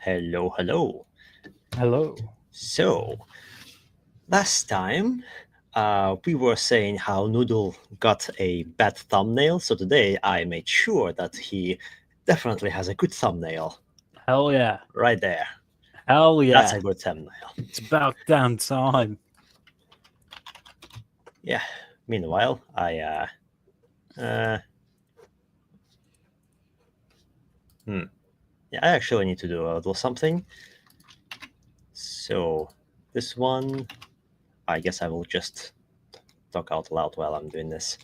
Hello, hello. Hello. So, last time we were saying how Noodle got a bad thumbnail, so today I made sure that he definitely has a good thumbnail. Hell yeah. Right there. Hell That's yeah. a good thumbnail. It's about damn time. Yeah. Meanwhile, uh, hmm. Yeah, I actually need to do a little something. So, this one, I guess I will just talk out loud while I'm doing this.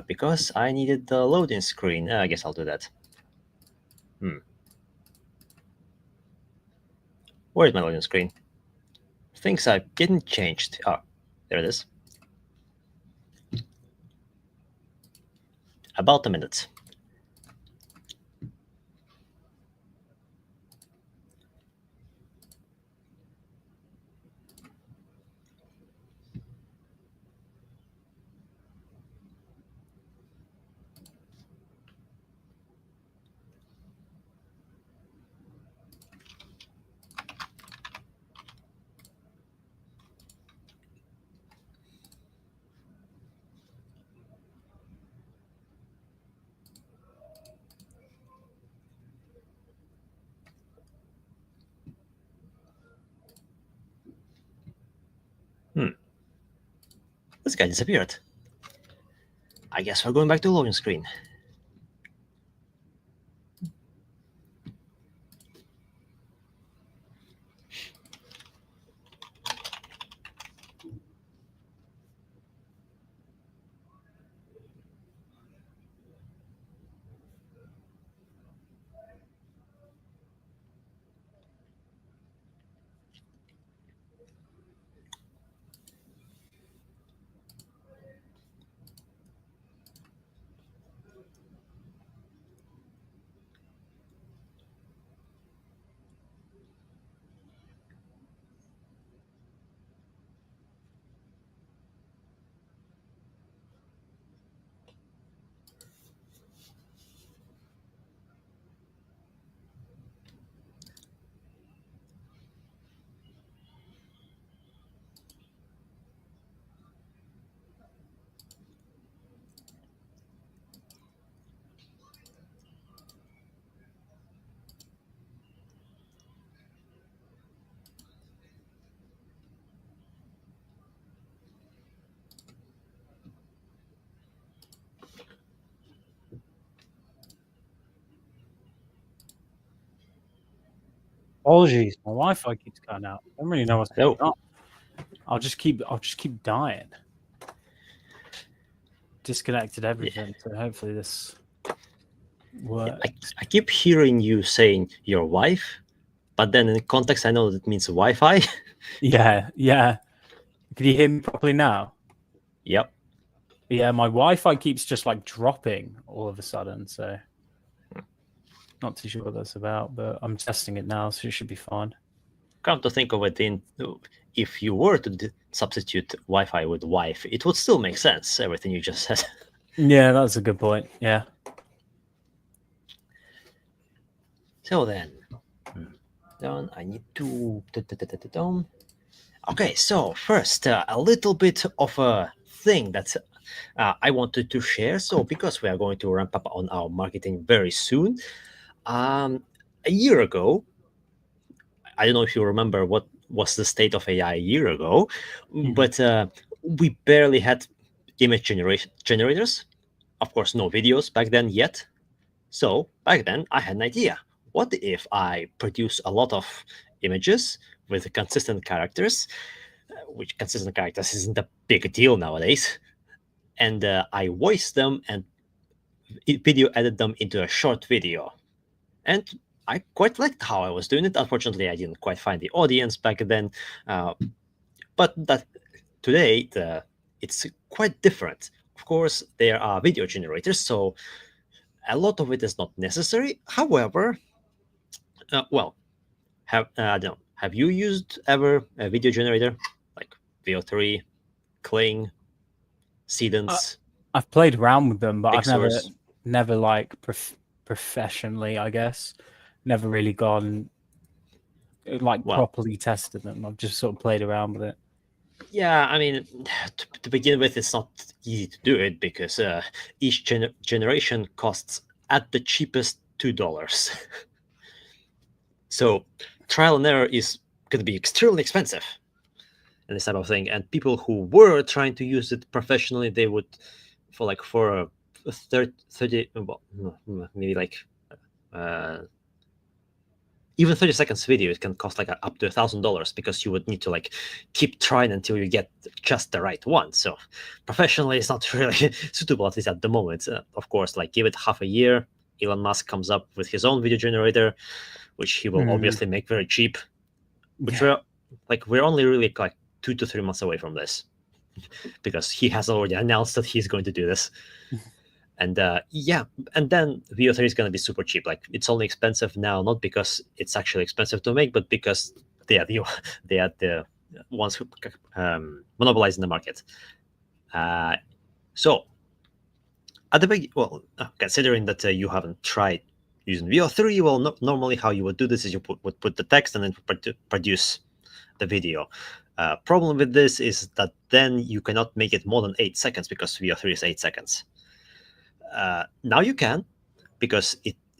Because I needed the loading screen. I guess I'll do that. Where's my loading screen? Things are getting changed. Oh, there it is. About a minute. This guy disappeared. I guess we're going back to loading screen. Apologies. My Wi-Fi keeps cutting out. I don't really know what's Hello. going on. I'll just keep dying. Disconnected Yeah, everything, so hopefully this yeah. works. I keep hearing you saying your wife, but then in context, I know that it means Wi-Fi. Yeah, yeah. Can you hear me properly now? Yep. Yeah, my Wi-Fi keeps just like dropping all of a sudden, so not too sure what that's about, but I'm testing it now, so it should be fine. Come to think of it, if you were to substitute Wi-Fi with wife, it would still make sense. Everything you just said. Yeah, that's a good point. Yeah. So then, done. I need to. Okay, so first, a little bit of a thing that I wanted to share. So, because we are going to ramp up on our marketing very soon, a year ago, I don't know if you remember what was the state of AI a year ago, Mhm. but we barely had image generators. Of course, no videos back then yet. So back then, I had an idea. What if I produce a lot of images with consistent characters, which consistent characters isn't a big deal nowadays, and I voice them and video edit them into a short video. And I quite liked how I was doing it. Unfortunately, I didn't quite find the audience back then, uh, but that today it's quite different. Of course, there are video generators, so a lot of it is not necessary. However, well, I don't know, have you used ever a video generator like VO3, Kling, I, Sedence, I've played around with them, but I've never Pixars? never like professionally, I guess. never really gone like Well, properly tested them. I've just sort of played around with it. yeah, I mean, to begin with, it's not easy to do it because each generation costs at the cheapest $2. So trial and error is going to be extremely expensive and this type of thing. And people who were trying to use it professionally, they would for a 30 well, maybe like uh, even 30 seconds video, it can cost like up to $1,000 because you would need to like keep trying until you get just the right one. So professionally, it's not really suitable, at least at the moment. Of course, like give it half a year, Elon Musk comes up with his own video generator, which he will obviously make very cheap. Which we're only really like 2 to 3 months away from this, because he has already announced that he's going to do this. And yeah, and then VO3 is going to be super cheap. Like it's only expensive now, not because it's actually expensive to make, but because they are the ones who monopolizing the market. So at the beginning, well, considering that you haven't tried using VO3, well, normally how you would do this is you would put the text and then produce the video. Problem with this is that then you cannot make it more than 8 seconds because VO3 is 8 seconds. Now you can, because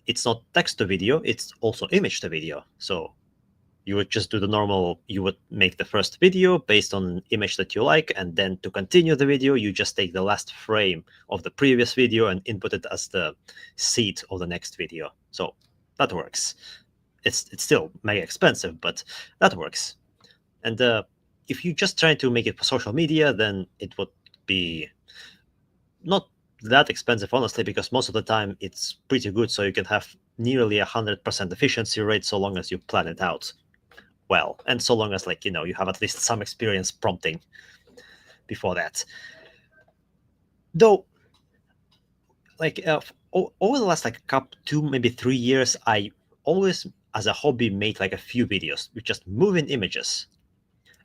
it's not text to video, it's also image to video. So you would just do the normal, you would make the first video based on an image that you like, and then to continue the video, you just take the last frame of the previous video and input it as the seed of the next video. So that works. It's still mega expensive, but that works. And if you just try to make it for social media, then it would be not that expensive, honestly, because most of the time it's pretty good. So you can have nearly 100% efficiency rate so long as you plan it out well, and so long as you have at least some experience prompting before that. Though, over the last 2, maybe 3 years, I always, as a hobby, made a few videos with just moving images.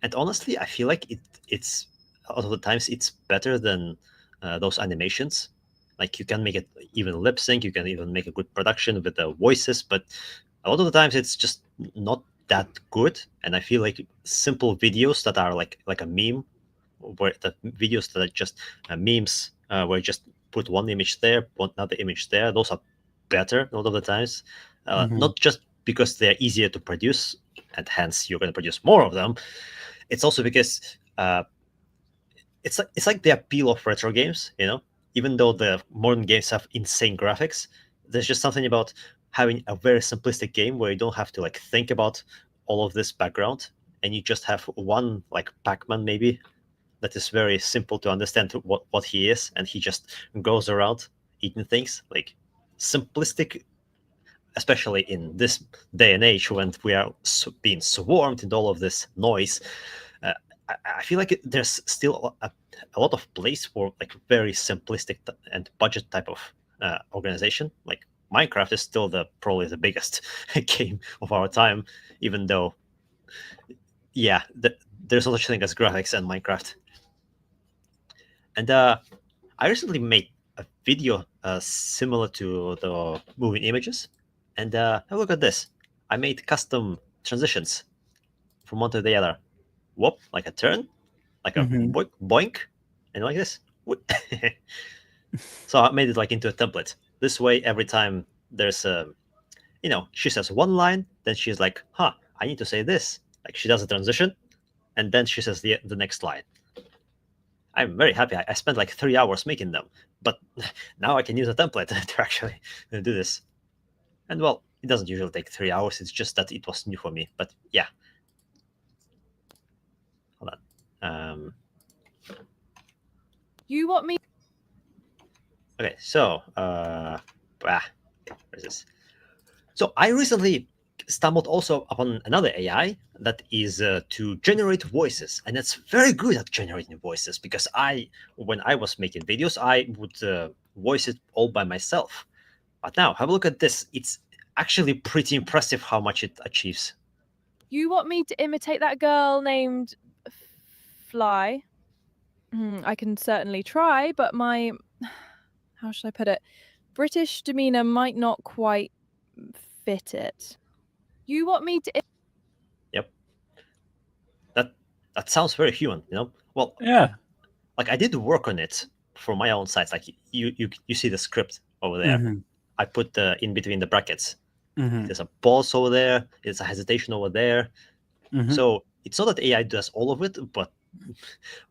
And honestly, I feel like it's a lot of the times it's better than those animations. Like you can make it even lip sync, you can even make a good production with the voices, but a lot of the times it's just not that good. And I feel like simple videos that are like a meme, where the videos that are just memes, where you just put one image there, another image there, those are better a lot of the times. Not just because they're easier to produce and hence you're going to produce more of them. It's also because it's like the appeal of retro games, even though the modern games have insane graphics, there's just something about having a very simplistic game where you don't have to think about all of this background, and you just have one Pac-Man maybe that is very simple to understand what he is, and he just goes around eating things. Like simplistic, especially in this day and age when we are being swarmed in all of this noise. I feel like there's still a lot of place for very simplistic and budget type of organization. Like Minecraft is still probably the biggest game of our time, even though, yeah, there's no such thing as graphics in Minecraft. And I recently made a video similar to the moving images, and look at this. I made custom transitions from one to the other. Whoop, like a turn, like a boink, boink, and like this. So I made it into a template. This way, every time there's she says one line, then she's like, I need to say this. Like she does a transition, and then she says the next line. I'm very happy. I spent 3 hours making them, but now I can use a template to actually do this. And well, it doesn't usually take 3 hours. It's just that it was new for me. But yeah. Hold on. You want me? Okay, so where is this? So I recently stumbled also upon another AI that is to generate voices, and it's very good at generating voices, because when I was making videos, I would voice it all by myself. But now have a look at this. It's actually pretty impressive how much it achieves. You want me to imitate that girl named Fly? I can certainly try, but how should I put it? British demeanor might not quite fit it. You want me to? Yep. That sounds very human, you know. Well, Yeah. like I did work on it for my own sites. Like you see the script over there. Mm-hmm. I put in between the brackets. Mm-hmm. There's a pause over there. There's a hesitation over there. Mm-hmm. So it's not that AI does all of it, but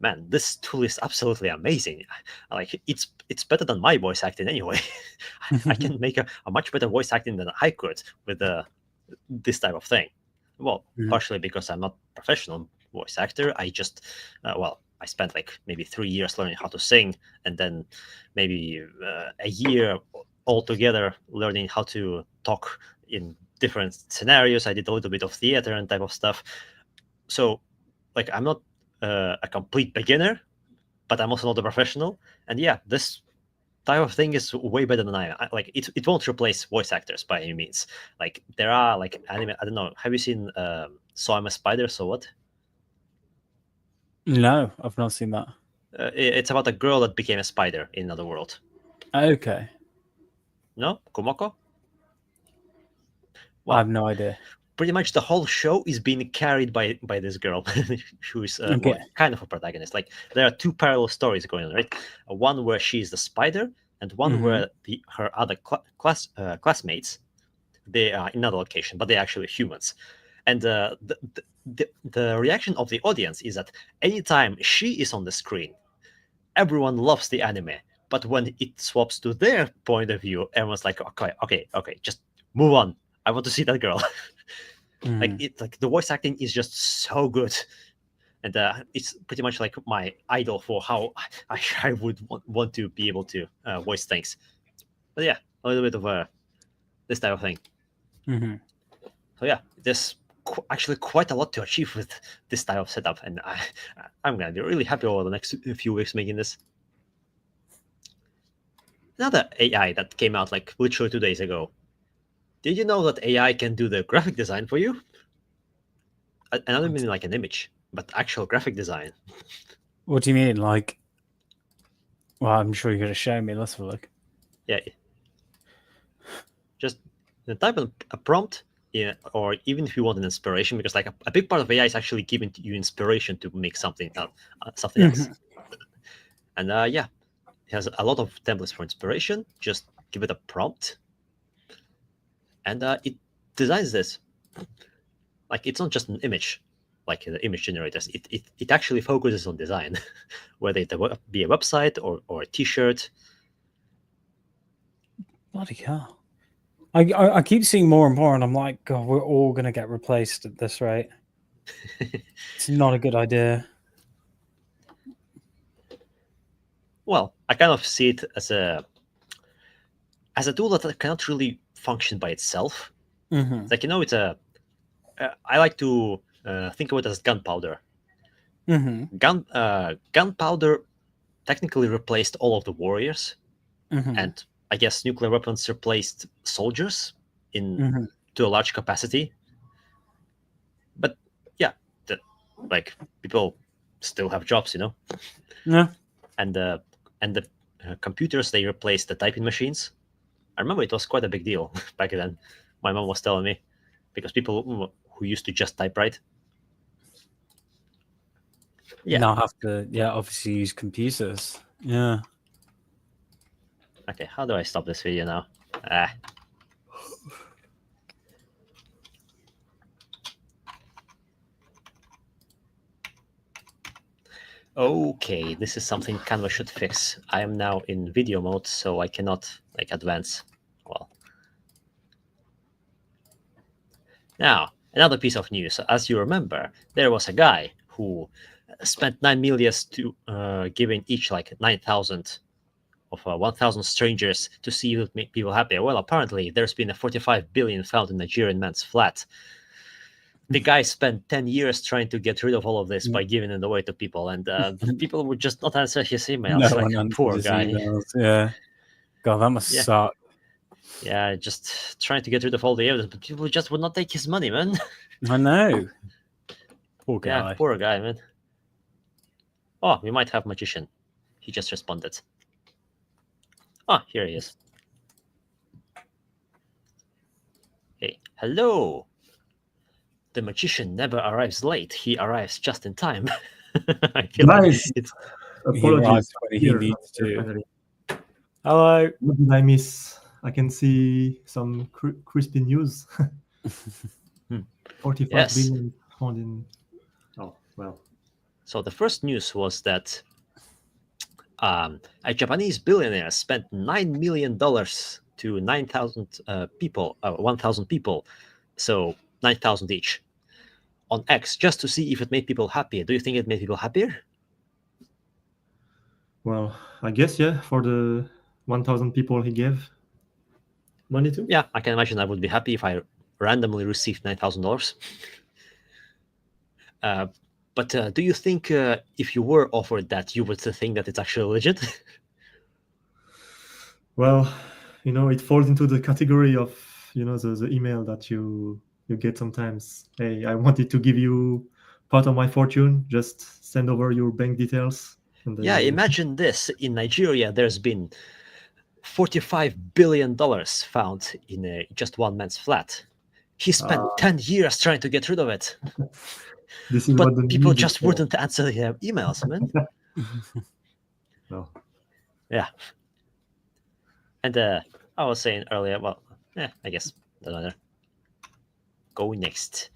man, this tool is absolutely amazing. Like it's better than my voice acting anyway. I can make a much better voice acting than I could with this type of thing. Well, Mhm. partially because I'm not professional voice actor. I just I spent like maybe 3 years learning how to sing, and then maybe a year altogether learning how to talk in different scenarios. I did a little bit of theater and type of stuff. So, like, I'm not a complete beginner, but I'm also not a professional. And yeah, this type of thing is way better than like. It won't replace voice actors by any means. Like there are like anime. I don't know. Have you seen So I'm a Spider? So what? No, I've not seen that. It's about a girl that became a spider in another world. Okay. No, Kumoko. I have no idea. Pretty much the whole show is being carried by this girl who is Okay. kind of a protagonist. Like there are two parallel stories going on, right? One where she's the spider, and one where her other classmates, they are in another location, but they're actually humans. And the reaction of the audience is that anytime she is on the screen, everyone loves the anime. But when it swaps to their point of view, everyone's like, okay, just move on. I want to see that girl. Like the voice acting is just so good, and it's pretty much like my idol for how I would want to be able to voice things. But yeah, a little bit of this type of thing. So yeah, there's actually quite a lot to achieve with this type of setup, and I'm gonna be really happy over the next few weeks making this. Another AI that came out like literally 2 days ago. Did you know that AI can do the graphic design for you? And I don't mean like an image, but actual graphic design. What do you mean? Like, well, I'm sure you're going to show me. Let's have a look. Yeah. Just type a prompt, yeah, or even if you want an inspiration, because like a big part of AI is actually giving you inspiration to make something else. And yeah, it has a lot of templates for inspiration. Just give it a prompt, and it designs this. Like it's not just an image, like the image generators. It actually focuses on design, whether it be a website or a T-shirt. Bloody hell. I keep seeing more and more, and I'm like, God, we're all going to get replaced at this rate. It's not a good idea. Well, I kind of see it as a tool that cannot really function by itself. It's like, you know, it's I like to think of it as gunpowder. Gunpowder technically replaced all of the warriors, and I guess nuclear weapons replaced soldiers to a large capacity. But yeah, like people still have jobs, you know. Yeah. And the computers, they replaced the typing machines. I remember it was quite a big deal back then. My mom was telling me, because people who used to just typewrite, now have to obviously use computers. Yeah. Okay, how do I stop this video now? Okay, this is something Canva should fix. I am now in video mode, so I cannot like advance. Well, now another piece of news. As you remember, there was a guy who spent 9 million to giving each like 9,000 of 1,000 strangers to see if it would make people happier. Well, apparently there's been a 45 billion found in Nigerian man's flat. The guy spent 10 years trying to get rid of all of this by giving it away to people, and people would just not answer his emails. No like, one poor answers guy. emails. Yeah. God, that must suck. Yeah, just trying to get rid of all the evidence, but people just would not take his money, man. I know. Poor guy. Yeah, poor guy, man. Oh, we might have magician. He just responded. Oh, here he is. Hey. Hello. The magician never arrives late. He arrives just in time. I feel Guys, it's He apologies. arrives when he Here, needs to. finally. Hello. What did I miss? I can see some crispy news. 45 Yes. billion found in. Oh, well. So the first news was that a Japanese billionaire spent $9 million to 9,000 people, 1,000 people, so 9,000 each, on X, just to see if it made people happier. Do you think it made people happier? Well, I guess, yeah, for the 1,000 people he gave money to. Yeah, I can imagine I would be happy if I randomly received $9,000. But do you think if you were offered that, you would think that it's actually legit? Well, it falls into the category of, the email that you get sometimes. Hey, I wanted to give you part of my fortune. Just send over your bank details. And then Yeah, imagine this. In Nigeria, there's been $45 billion found in just one man's flat. He spent 10 years trying to get rid of it. This is But what the people news is just for. wouldn't answer the emails, man. No. Yeah. And I was saying earlier, well, I guess doesn't matter. Go next.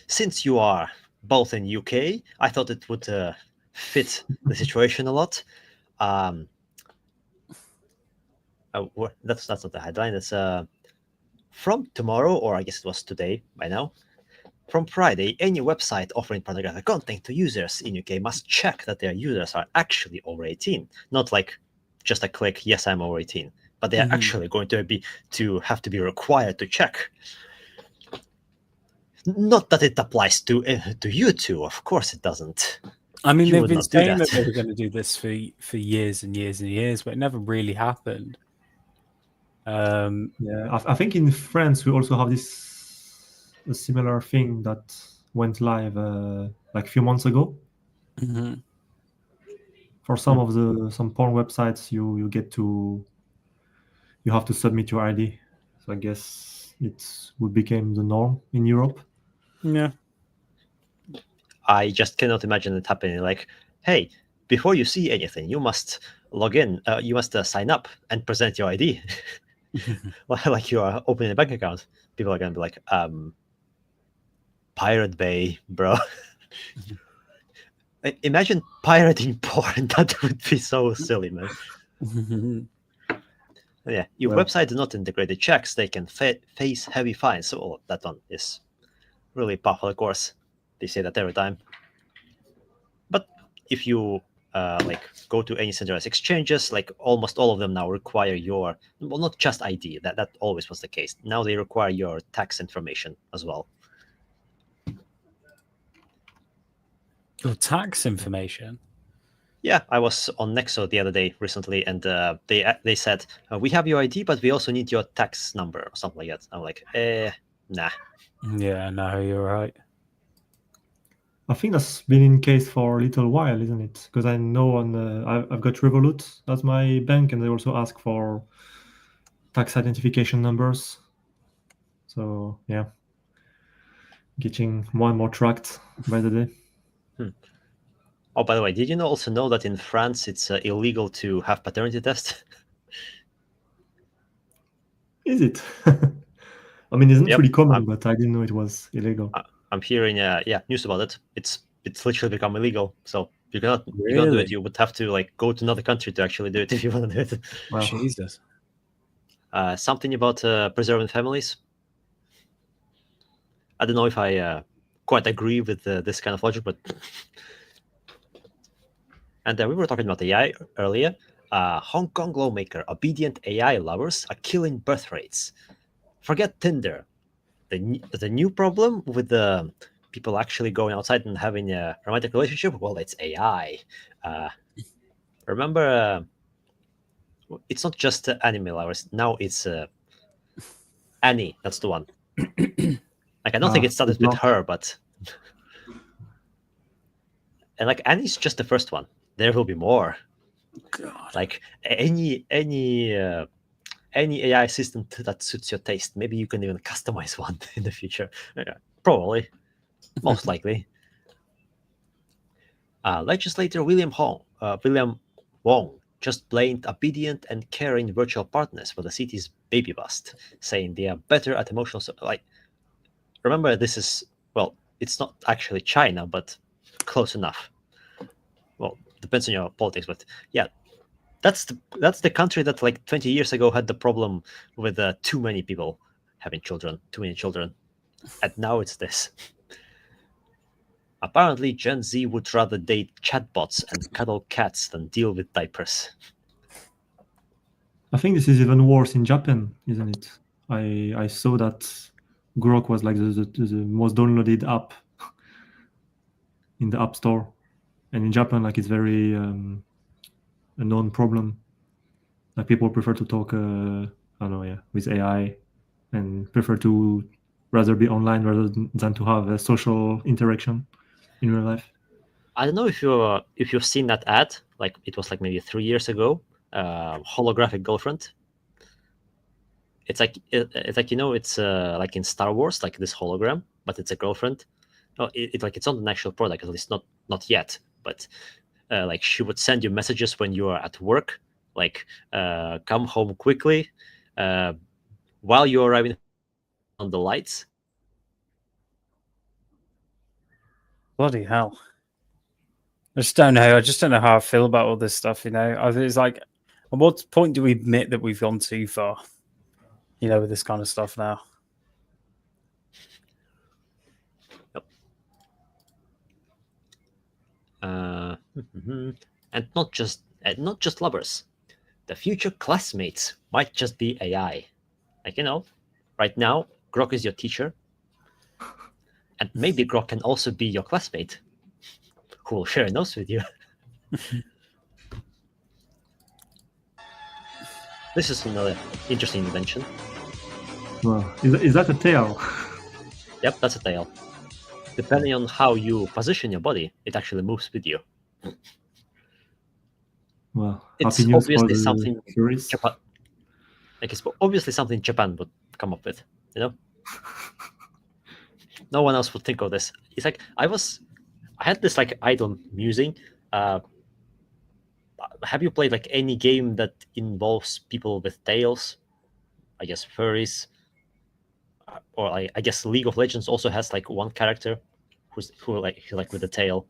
Since you are both in UK, I thought it would fit the situation a lot. That's not the headline. It's from tomorrow, or I guess it was today by now. From Friday, any website offering pornographic content to users in UK must check that their users are actually over 18, not like just a click, yes, I'm over 18, but they are actually going to have to be required to check. Not that it applies to you two, of course it doesn't. I mean, You they've would been not do saying that. that they were going to do this for years and years and years, but it never really happened. Yeah, I think in France we also have a similar thing that went live like a few months ago. For some porn websites, you have to submit your ID. So I guess it would become the norm in Europe. Yeah. I just cannot imagine it happening. Like, hey, before you see anything, you must log in. You must sign up and present your ID, like you are opening a bank account. People are gonna be like, Pirate Bay, bro. Imagine pirating porn. That would be so silly, man. Yeah, your website does not integrate the checks. They can face heavy fines. So that one is really powerful, of course. They say that every time. But if you go to any centralized exchanges, like almost all of them now require your, well, not just ID. That always was the case. Now they require your tax information as well. Your tax information? Yeah, I was on Nexo the other day recently, and they said, we have your ID, but we also need your tax number or something like that. I'm like, nah. Yeah, no, you're right. I think that's been in case for a little while, isn't it? Because I know I've got Revolut as my bank, and they also ask for tax identification numbers. So yeah, getting more and more tracked by the day. Oh, by the way, did you also know that in France it's illegal to have paternity test? Is it? I mean, it's not Yep, really common, but I didn't know it was illegal. I'm hearing news about it. It's literally become illegal. So you cannot do Really? it. You would have to go to another country to actually do it if you want to do it. Wow. Jesus. Something about preserving families. I don't know if I quite agree with this kind of logic, but and we were talking about AI earlier. Hong Kong lawmaker, obedient AI lovers are killing birth rates. Forget Tinder. The new problem with the people actually going outside and having a romantic relationship, well, it's AI. Remember, it's not just anime lovers. Now it's Annie. That's the one. Like, I don't think it started with her, but and like Annie's just the first one. There will be more. God. Like any any AI assistant that suits your taste. Maybe you can even customize one in the future. Probably, most likely. Legislator William Wong just blamed obedient and caring virtual partners for the city's baby bust, saying they are better at emotional. Remember, this is, well, it's not actually China, but close enough. Well, depends on your politics, but yeah, that's the country that like 20 years ago had the problem with too many people having children, too many children, and now it's this. Apparently, Gen Z would rather date chatbots and cuddle cats than deal with diapers. I think this is even worse in Japan, isn't it? I saw that Grok was like the most downloaded app in the App Store, and in Japan, like it's very a known problem. Like people prefer to talk, I don't know, yeah, with AI, and prefer to rather be online rather than to have a social interaction in real life. I don't know if you've seen that ad, like it was like maybe 3 years ago, holographic girlfriend. It's like it's like it's like in Star Wars, like this hologram, but it's a girlfriend. No, it's not an actual product, at least not yet. But like she would send you messages when you are at work, like come home quickly, while you're arriving on the lights. Bloody hell. I just don't know. I just don't know how I feel about all this stuff, you know. I think it's like, at what point do we admit that we've gone too far, you know, with this kind of stuff now? And not just lovers. The future classmates might just be AI. Like, right now, Grok is your teacher. And maybe Grok can also be your classmate who will share notes with you. This is another interesting invention. Well, is that a tail? Yep, that's a tail. Depending on how you position your body, it actually moves with you. Well, It's happy news for obviously the something curious. Japan, like it's obviously something Japan would come up with, No one else would think of this. It's like I had this like idle musing. Have you played like any game that involves people with tails? I guess furries, or I guess League of Legends also has like one character who's like with a tail.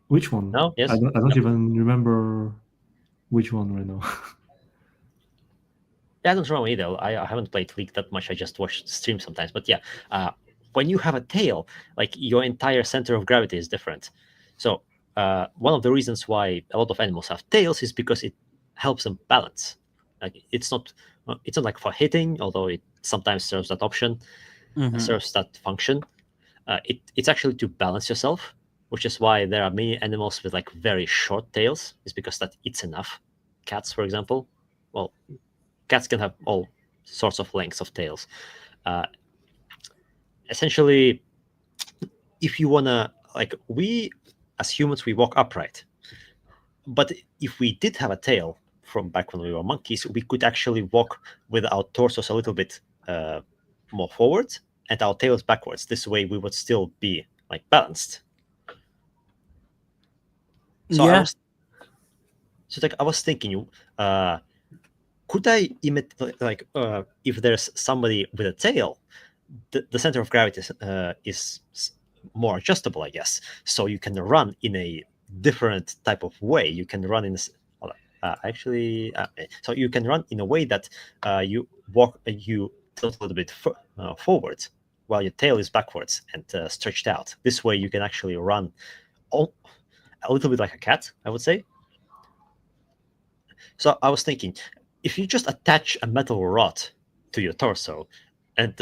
Which one? No, yes, I don't even remember which one right now. Yeah, I don't remember either. I haven't played League that much. I just watch stream sometimes. But yeah, when you have a tail, like your entire center of gravity is different. So one of the reasons why a lot of animals have tails is because it helps them balance. Like it's not like for hitting, although it sometimes serves that option, serves that function. It's actually to balance yourself, which is why there are many animals with like very short tails. It's because that it's enough. Cats, for example, well, cats can have all sorts of lengths of tails. Essentially, if you wanna, like, we as humans, we walk upright. But if we did have a tail from back when we were monkeys, we could actually walk with our torsos a little bit more forward and our tails backwards. This way, we would still be like balanced. So Yeah. I was thinking, could I imitate like if there's somebody with a tail, the center of gravity is more adjustable, I guess. So you can run in a different type of way. You can run in so you can run in a way that you tilt a little bit forward while your tail is backwards and stretched out. This way you can actually run a little bit like a cat, I would say. So I was thinking, if you just attach a metal rod to your torso and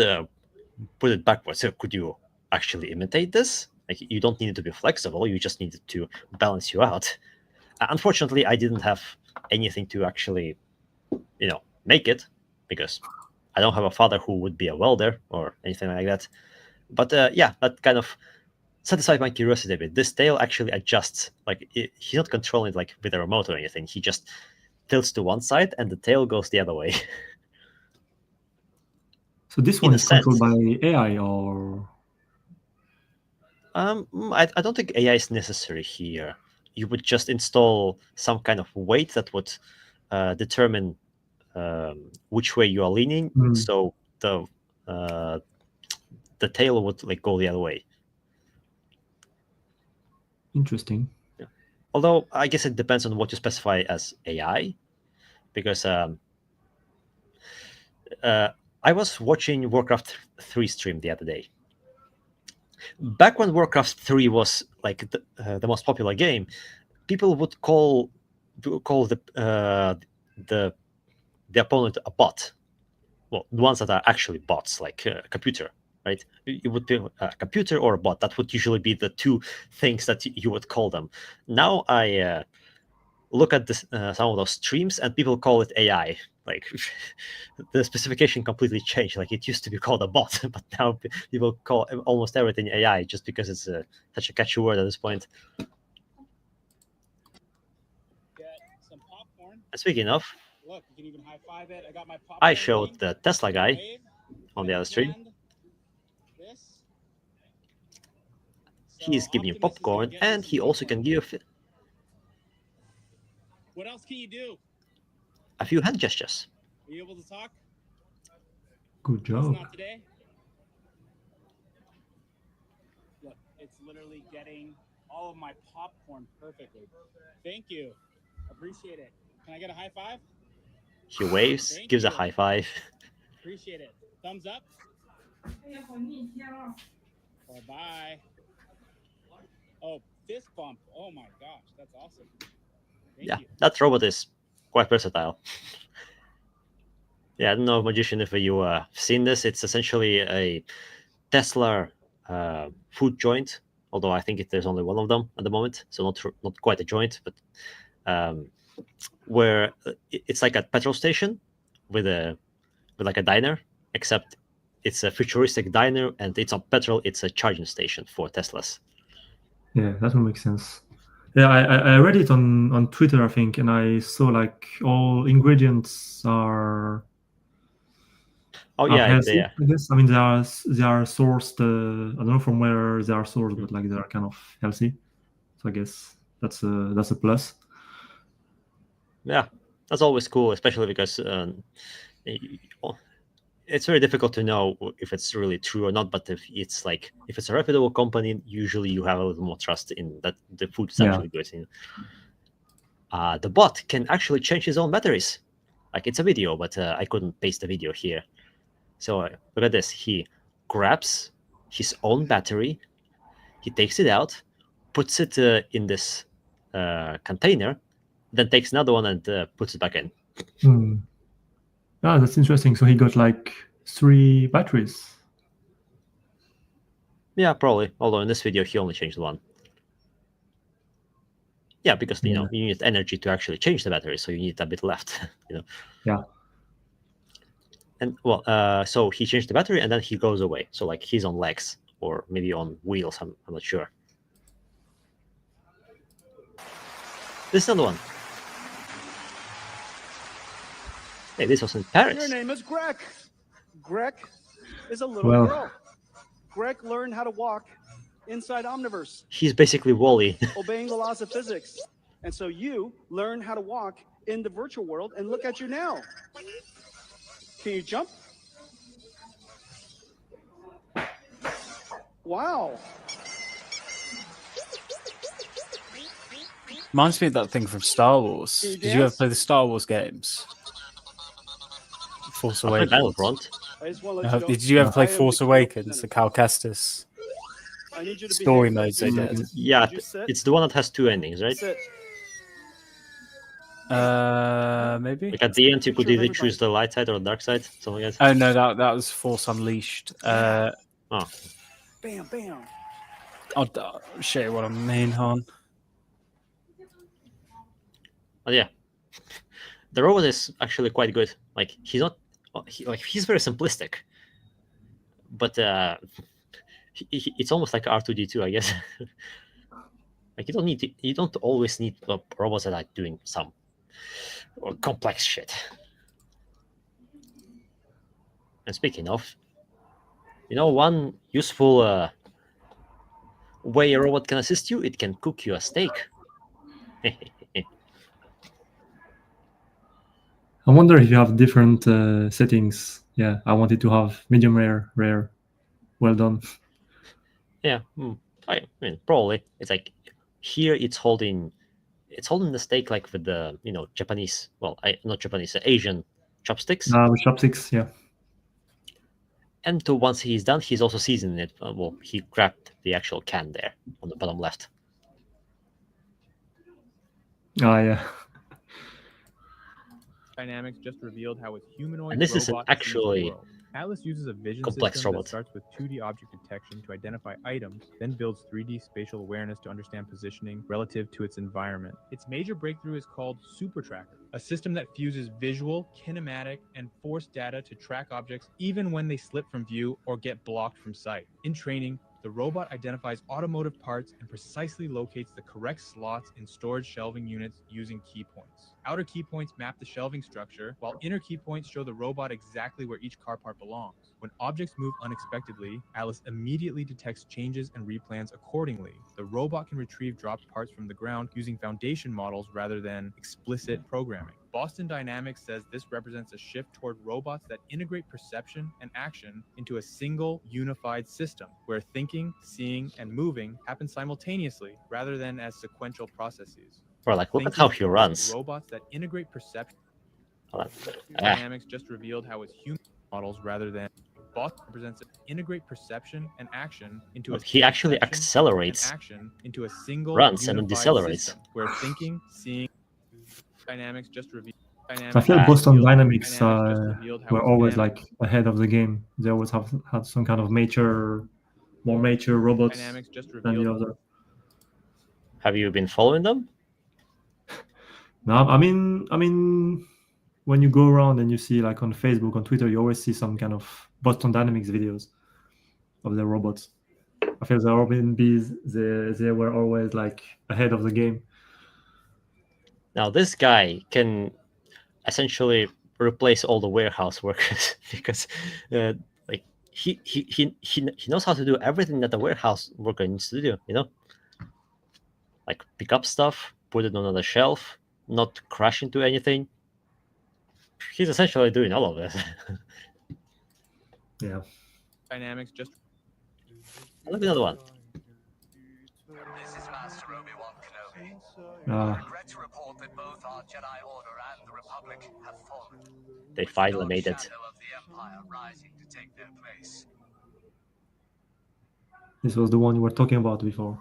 put it backwards, so could you actually imitate this? Like, you don't need it to be flexible, you just need it to balance you out. Unfortunately, I didn't have anything to actually, make it, because I don't have a father who would be a welder or anything like that. But yeah, that kind of satisfied my curiosity a bit. This tail actually adjusts, like he's not controlling it like with a remote or anything. He just tilts to one side and the tail goes the other way. So this In one a is controlled sense. by AI, or I don't think AI is necessary here. You would just install some kind of weight that would determine which way you are leaning, so the tail would like go the other way. interesting. Yeah. Although I guess it depends on what you specify as AI, because I was watching Warcraft 3 stream the other day. Back when Warcraft 3 was like the most popular game, people would call the opponent a bot. Well, the ones that are actually bots, like a computer, right? It would be a computer or a bot. That would usually be the two things that you would call them. Now I look at this, some of those streams, and people call it AI. Like the specification completely changed. Like it used to be called a bot, but now people call almost everything AI just because it's such a catchy word at this point. Get some popcorn. And speaking of, Look, you can even high five it. I got my popcorn. I showed the Tesla guy Wave, on and the if other you stream. can, this. He's So giving you Optimus is gonna popcorn, get you and some he also can popcorn. give you What else can you do? a few hand gestures. Are you able to talk? Good It's job. not today. Look, it's literally getting all of my popcorn perfectly. Thank you. Appreciate it. Can I get a high five? He waves, Thank gives a you. high five. Appreciate it. Thumbs up or bye. Oh, fist bump. Oh my gosh, that's awesome. Thank Yeah, you. that robot is quite versatile. Yeah, I don't know, Magician, if you seen this. It's essentially a Tesla food joint, although I think there's only one of them at the moment, so not quite a joint, but where it's like a petrol station with like a diner, except it's a futuristic diner and it's on petrol. It's a charging station for Teslas. Yeah, that will make sense. Yeah, I read it on Twitter, I think, and I saw like all ingredients are Oh yeah, healthy, yeah. I guess. I mean, they are sourced. I don't know from where they are sourced, but like they are kind of healthy. So I guess that's a plus. Yeah, that's always cool, especially because it's very difficult to know if it's really true or not. But if it's a reputable company, usually you have a little more trust in that the food is actually good. The bot can actually change his own batteries. Like it's a video, but I couldn't paste the video here. So look at this. He grabs his own battery, he takes it out, puts it in this container, then takes another one and puts it back in. Ah, that's interesting. So he got like 3 batteries. Yeah, probably. Although in this video he only changed one. Yeah, because you need energy to actually change the battery, so you need a bit left. Yeah. And well, so he changed the battery and then he goes away. So like he's on legs or maybe on wheels. I'm not sure. This is another one. Hey, this was in Paris. Your name is Greg. Greg is a little girl. Greg learned how to walk inside Omniverse. He's basically Wall-E. Obeying the laws of physics. And so you learn how to walk in the virtual world, and look at you now. Can you jump? Wow. Reminds me of that thing from Star Wars. Did you ever play the Star Wars games? Force Awakens. Did you ever play Force Awakens, the Cal Kestis story modes they did? Yeah, it's the one that has 2 endings, right? Maybe. Like at the end, you could either choose the light side or the dark side, something like that. Oh no, that was Force Unleashed. Bam, bam. I'll show you what I mean, hon. Oh yeah, the robot is actually quite good. Like he's not, he's very simplistic, but it's almost like R2D2, I guess. Like you don't always need robots that are doing some or complex shit. And speaking of, one useful way a robot can assist you, it can cook you a steak. I wonder if you have different settings. Yeah, I wanted to have medium rare. Well done. Yeah, I mean, probably it's like here it's holding the steak like with the Japanese, well, not Japanese, Asian chopsticks. With chopsticks, yeah. And once he's done, he's also seasoning it. Well, he grabbed the actual can there on the bottom left. Yeah. Dynamics just revealed how its humanoid And this is robot actually sees the world. Atlas uses a vision complex system robot. that starts with 2D object detection to identify items, then builds 3D spatial awareness to understand positioning relative to its environment. Its major breakthrough is called Super Tracker, a system that fuses visual, kinematic, and force data to track objects even when they slip from view or get blocked from sight. In training, the robot identifies automotive parts and precisely locates the correct slots in storage shelving units using key points. Outer key points map the shelving structure, while inner key points show the robot exactly where each car part belongs. When objects move unexpectedly, Atlas immediately detects changes and replans accordingly. The robot can retrieve dropped parts from the ground using foundation models rather than explicit programming. Boston Dynamics says this represents a shift toward robots that integrate perception and action into a single, unified system, where thinking, seeing, and moving happen simultaneously rather than as sequential processes. Or like, look at how he runs. Robots that integrate perception. Ah. Dynamics just revealed how its human models rather than Boston represents integrate perception and action into He actually accelerates, into a single runs, and then decelerates. system, where thinking, seeing, Dynamics just revealed. I feel Boston Dynamics were always like ahead of the game. They always had some kind of more mature robots than the other. Have you been following them? No, I mean, when you go around and you see like on Facebook, on Twitter, you always see some kind of Boston Dynamics videos of the robots. I feel the Robin Bees, they were always like ahead of the game. Now this guy can essentially replace all the warehouse workers because like he knows how to do everything that the warehouse worker needs to do, like pick up stuff, put it on another shelf, not crash into anything. He's essentially doing all of this. Yeah. Dynamics just Look at the other one. This is Master Obi-Wan Kenobi. I regret to report that both our Jedi Order and the Republic have fallen. They finally made it. Shadow of the Empire rising to take their place. This was the one you were talking about before.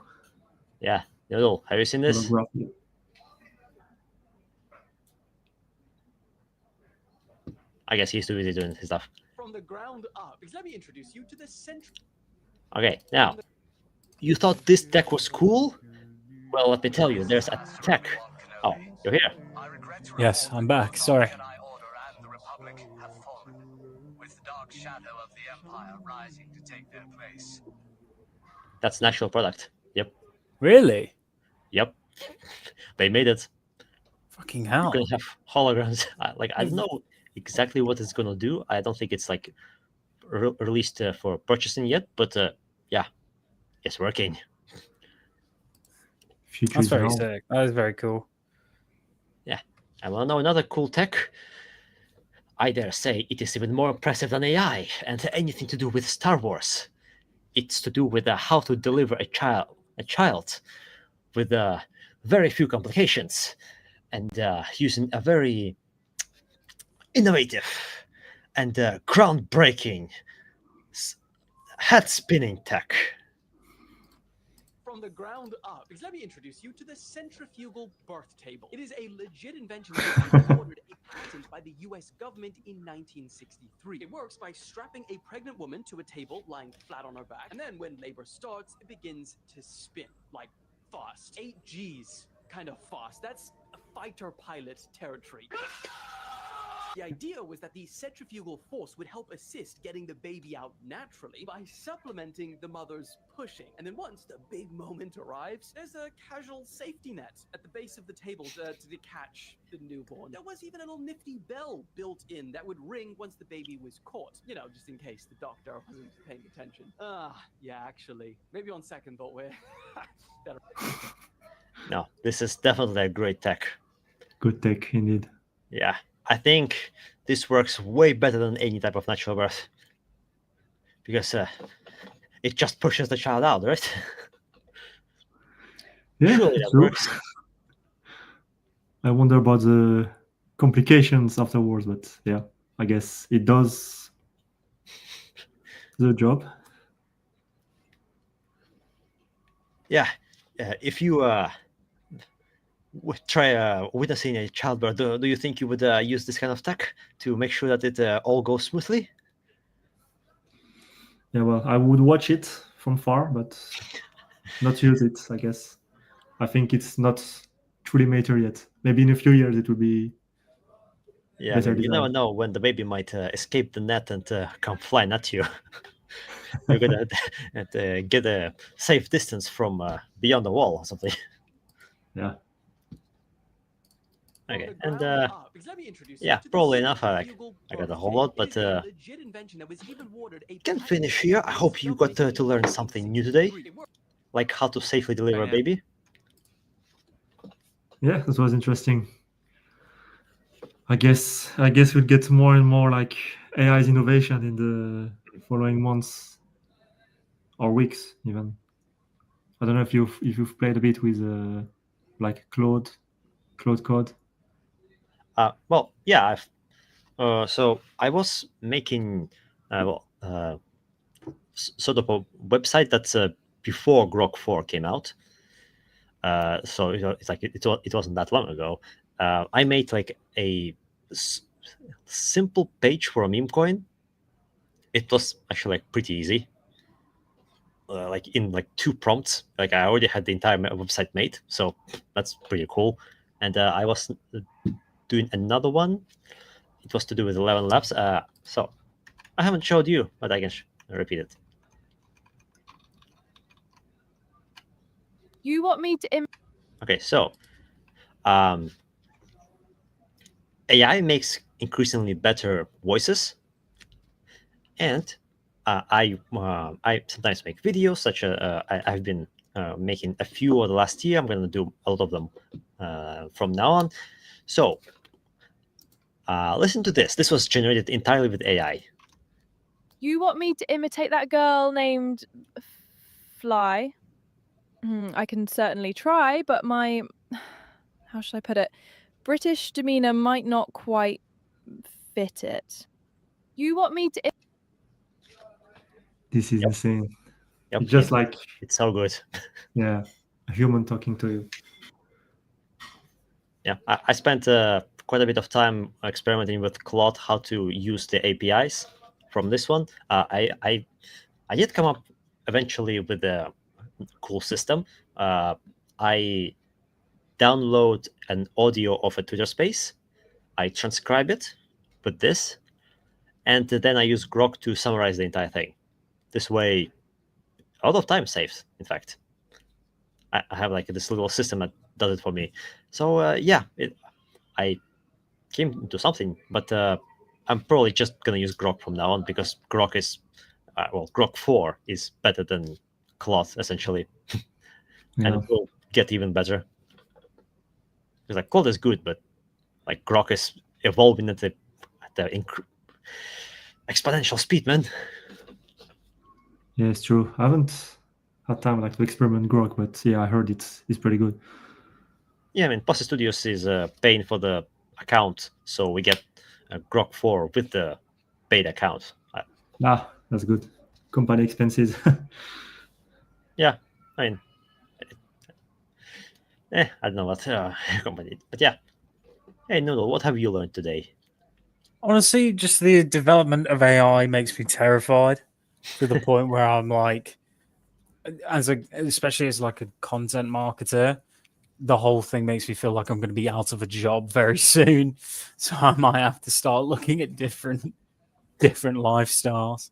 Yeah, Noodle, have you seen this? Holography. I guess he's too busy doing his stuff. From the ground up, let me introduce you to the central. Okay, now, you thought this tech was cool? Well, let me tell you, there's a tech. Oh, you're here. Yes, I'm back. Sorry. Jedi Order and the Republic have fallen, with the dark shadow of the Empire rising to take their place. That's an actual product. Yep. Really? Yep. They made it. Fucking hell. You're gonna have holograms. I don't know exactly what it's gonna do. I don't think it's like released for purchasing yet, but yeah, it's working. That's very sick. That is very cool. Yeah. And want to know another cool tech? I dare say it is even more impressive than AI and anything to do with Star Wars. It's to do with how to deliver a child with very few complications and using a very innovative and groundbreaking head-spinning tech. From the ground up, let me introduce you to the centrifugal birth table. It is a legit invention that was awarded a patent by the US government in 1963. It works by strapping a pregnant woman to a table lying flat on her back, and then when labor starts, it begins to spin, like fast. 8 Gs, kind of fast. That's a fighter pilot territory. The idea was that the centrifugal force would help assist getting the baby out naturally by supplementing the mother's pushing. And then once the big moment arrives, there's a casual safety net at the base of the table to catch the newborn. There was even a little nifty bell built in that would ring once the baby was caught. You know, just in case the doctor wasn't paying attention. Yeah, actually, maybe on second thought we're better. No, this is definitely a great tech. Good tech, indeed. Yeah, I think this works way better than any type of natural birth. Because it just pushes the child out, right? Yeah, Surely that true. works. I wonder about the complications afterwards, but yeah, I guess it does the job. Yeah, if you try witnessing a childbirth, do you think you would use this kind of tech to make sure that it all goes smoothly? Yeah, well, I would watch it from far, but not use it, I guess. I think it's not truly mature yet. Maybe in a few years it will be Yeah, I better mean, you never design. know when the baby might escape the net and come flying at you. You're gonna get a safe distance from beyond the wall or something. Yeah. Okay, From the and ground up, because let me introduce you yeah, to the probably enough. I centrifugal got a birth whole table. lot, It but is a legit invention that was even awarded a can patent finish by the here. I US hope you got government to in learn something new today, 1963. like how to safely deliver a Yeah. baby. Yeah, that was interesting. I guess we'll get more and more like AI's innovation in the following months or weeks even. I don't know if you've played a bit with like Claude Code. Well, yeah. So I was making sort of a website that's before Grok 4 came out. So it's like it wasn't that long ago. I made like a simple page for a meme coin. It was actually like pretty easy. Like in like 2 prompts. Like I already had the entire website made, so that's pretty cool. And I was doing another one. It was to do with 11 Labs. So I haven't showed you, but I can repeat it. You want me to Okay, so AI makes increasingly better voices, and I sometimes make videos. I've been making a few over the last year. I'm going to do a lot of them from now on. So listen to this. This was generated entirely with AI. You want me to imitate that girl named Fly? I can certainly try, but my how should I put it? British demeanor might not quite fit it. You want me to This is Yep. insane. Yep, It's just like it's so good. yeah, a human talking to you. Yeah, I spent quite a bit of time experimenting with Claude how to use the APIs from this one. I did come up eventually with a cool system. I download an audio of a Twitter space, I transcribe it with this, and then I use Grok to summarize the entire thing. This way, a lot of time saves, in fact. I have like this little system that does it for me. So yeah, I came into something, but I'm probably just gonna use Grok from now on because Grok is, Grok 4 is better than Claude essentially, and Yeah. it will get even better. Because like Claude is good, but like Grok is evolving at the exponential speed, man. Yeah, it's true. I haven't had time like to experiment Grok, but yeah, I heard it's pretty good. Yeah, I mean, Posse Studios is paying for the account, so we get Grok 4 with the paid account. That's good. Company expenses. Yeah, I mean, I don't know what company, but yeah. Hey, Noodle, what have you learned today? Honestly, just the development of AI makes me terrified to the point where I'm like, especially as like a content marketer, the whole thing makes me feel like I'm going to be out of a job very soon. So I might have to start looking at different lifestyles.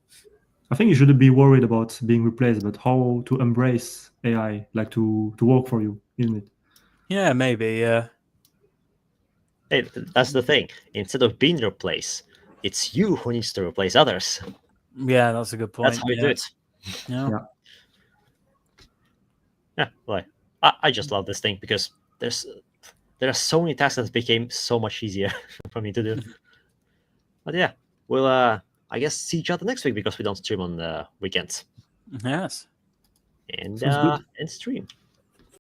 I think you shouldn't be worried about being replaced, but how to embrace AI, like to work for you, isn't it? Yeah, maybe. Yeah. Hey, that's the thing. Instead of being replaced, it's you who needs to replace others. Yeah, that's a good point. That's how you do it. Yeah. Yeah. Yeah, like I just love this thing because there are so many tasks that became so much easier for me to do. But yeah, we'll I guess see each other next week because we don't stream on the weekends Yes. and Sounds good. and stream.